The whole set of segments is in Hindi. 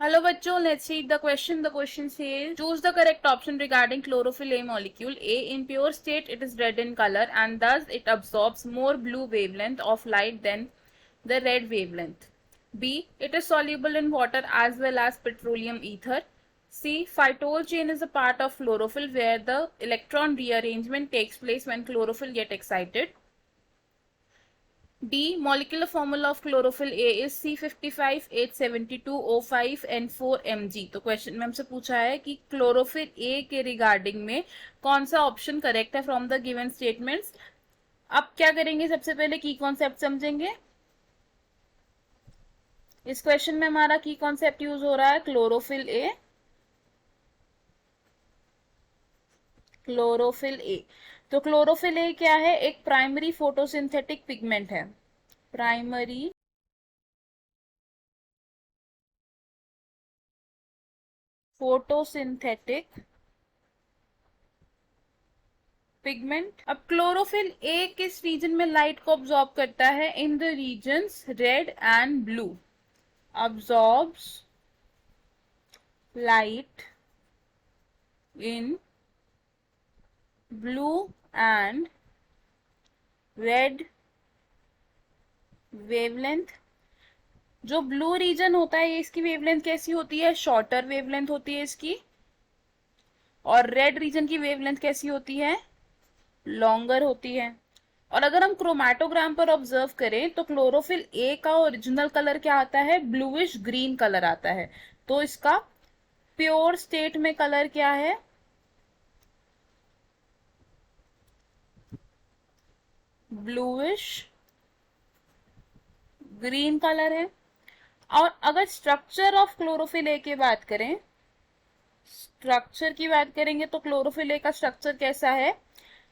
Hello bachcho, let's read the question. The question says, choose the correct option regarding chlorophyll A molecule. A, in pure state it is red in color and thus it absorbs more blue wavelength of light than the red wavelength. B, it is soluble in water as well as petroleum ether. C, phytol chain is a part of chlorophyll where the electron rearrangement takes place when chlorophyll get excited. D, molecular formula of chlorophyll A is C55H72O5N4Mg। तो क्वेश्चन में हमसे पूछा है कि क्लोरोफिल ए के रिगार्डिंग में कौन सा ऑप्शन करेक्ट है फ्रॉम द गिवन स्टेटमेंट्स। अब क्या करेंगे, सबसे पहले की कॉन्सेप्ट समझेंगे। इस क्वेश्चन में हमारा की कॉन्सेप्ट यूज हो रहा है क्लोरोफिल ए। क्लोरोफिल ए, तो क्लोरोफिल ए क्या है? एक प्राइमरी फोटोसिंथेटिक पिगमेंट है। Primary photosynthetic pigment. अब क्लोरोफिल ए किस रीजन में लाइट को ऑब्जॉर्ब करता है? In the regions red and blue. Absorbs light in blue and red wavelength. जो ब्लू रीजन होता है इसकी वेवलेंथ कैसी होती है? शॉर्टर वेवलेंथ होती है इसकी। और रेड रीजन की वेवलेंथ कैसी होती है? लॉन्गर होती है। और अगर हम क्रोमैटोग्राम पर ऑब्जर्व करें तो क्लोरोफिल ए का ओरिजिनल कलर क्या आता है? ब्लूइश ग्रीन कलर आता है। तो इसका प्योर स्टेट में कलर क्या है? ब्लूइश ग्रीन कलर है। और अगर स्ट्रक्चर ऑफ क्लोरोफिल ए की बात करें, स्ट्रक्चर की बात करेंगे तो क्लोरोफिल ए का स्ट्रक्चर कैसा है?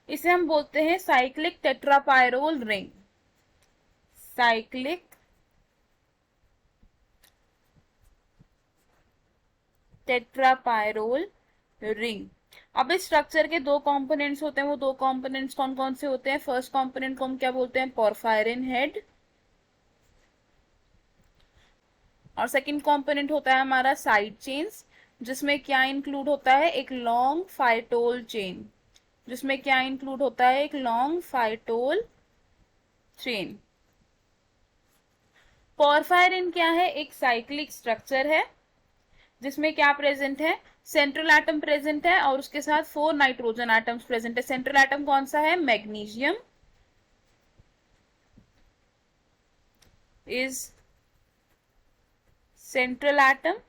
इसे हम बोलते हैं cyclic tetrapyrrole ring. Cyclic tetrapyrrole ring. अब इस स्ट्रक्चर के दो कंपोनेंट्स होते हैं। वो दो कंपोनेंट्स कौन कौन से होते हैं? फर्स्ट कंपोनेंट को हम क्या बोलते हैं? Porphyrin head. और सेकंड कंपोनेंट होता है हमारा साइड चेन्स, जिसमें क्या इंक्लूड होता है? एक लॉन्ग फाइटोल चेन। जिसमें क्या इंक्लूड होता है? एक लॉन्ग फाइटोल चेन। पोरफायरिन क्या है? एक साइक्लिक स्ट्रक्चर है जिसमें क्या प्रेजेंट है? सेंट्रल एटम प्रेजेंट है और उसके साथ 4 नाइट्रोजन एटम्स प्रेजेंट है। सेंट्रल एटम कौन सा है? Magnesium is central atom.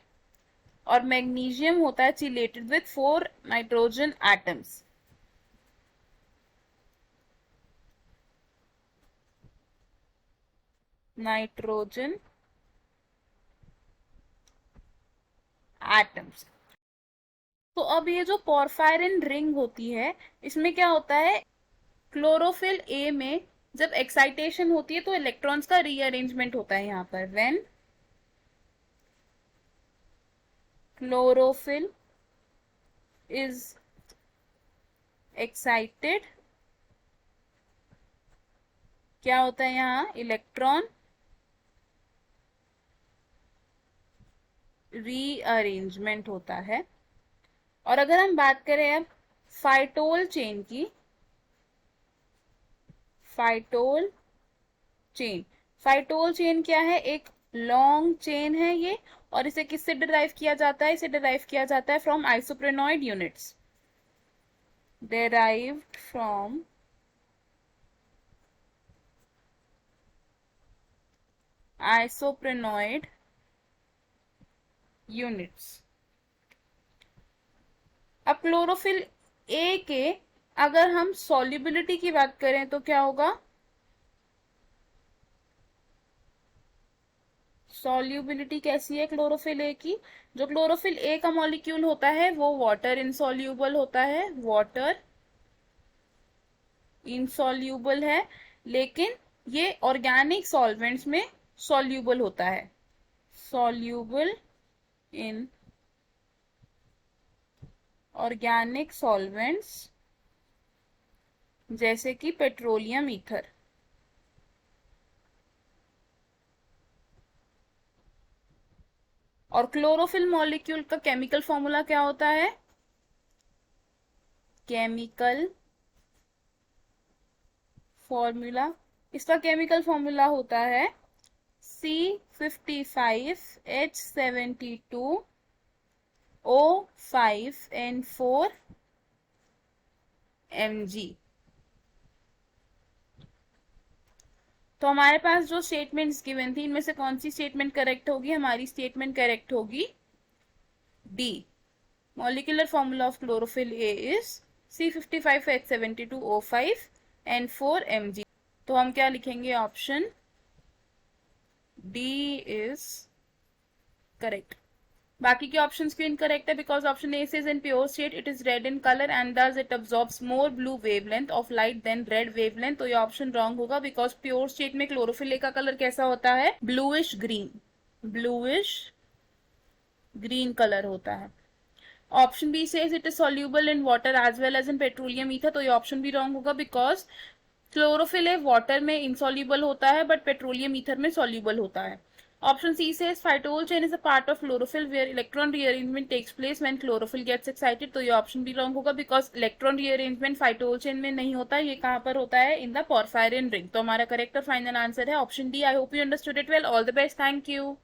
और मैग्नीशियम होता है chelated with 4 nitrogen atoms. Nitrogen atoms. तो अब ये जो पोरफायरिन रिंग होती है, इसमें क्या होता है? क्लोरोफिल ए में जब एक्साइटेशन होती है तो इलेक्ट्रॉन्स का रीअरेंजमेंट होता है। यहां पर व्हेन क्लोरोफिल इज एक्साइटेड, क्या होता है? यहाँ इलेक्ट्रॉन रीअरेंजमेंट होता है। और अगर हम बात करें अब फाइटोल चेन की, फाइटोल चेन। फाइटोल चेन क्या है? एक लॉन्ग चेन है ये। और इसे किससे डिराइव किया जाता है? इसे डिराइव किया जाता है from isoprenoid units. derived from isoprenoid units. अब क्लोरोफिल ए के अगर हम सॉल्युबिलिटी की बात करें तो क्या होगा? सॉल्युबिलिटी कैसी है क्लोरोफिल ए की? जो क्लोरोफिल ए का मॉलिक्यूल होता है वो वाटर इनसॉल्यूबल होता है। वाटर इनसॉल्यूबल है, लेकिन ये ऑर्गेनिक सॉल्वेंट्स में सॉल्यूबल होता है। सॉल्यूबल इन ऑर्गेनिक सॉल्वेंट्स जैसे कि पेट्रोलियम ईथर। और क्लोरोफिल मॉलिक्यूल का केमिकल फॉर्मूला क्या होता है? केमिकल फॉर्मूला, इसका केमिकल फॉर्मूला होता है C55H72O5N4Mg। तो हमारे पास जो स्टेटमेंट्स गिवन थी इनमें से कौन सी स्टेटमेंट करेक्ट होगी? हमारी स्टेटमेंट करेक्ट होगी D. Molecular formula of chlorophyll A is C55H72O5N4Mg। तो हम क्या लिखेंगे? Option D is correct. बाकी के ऑप्शंस क्यों इनकरेक्ट है? Because option A says in pure state it is red in colour and thus it absorbs more blue wavelength of light than red wavelength. तो ये ऑप्शन रॉन्ग होगा बिकॉज प्योर स्टेट में क्लोरोफिल ए का कलर कैसा होता है? Bluish green, bluish green colour होता है। Option B says it is soluble in water as well as in petroleum ether. तो ये ऑप्शन भी रॉन्ग होगा बिकॉज क्लोरोफिल ए वाटर में इनसॉल्यूबल होता है बट पेट्रोलियम ईथर में सॉल्यूबल होता है। Option C says phytol chain is a part of chlorophyll where electron rearrangement takes place when chlorophyll gets excited। तो ये ऑप्शन भी रॉन्ग होगा because electron rearrangement phytol chain में नहीं होता, ये कहाँ पर होता है? In the porphyrin ring. तो हमारा करेक्ट और फाइनल आंसर है option D. I hope you understood it well. All the best. Thank you.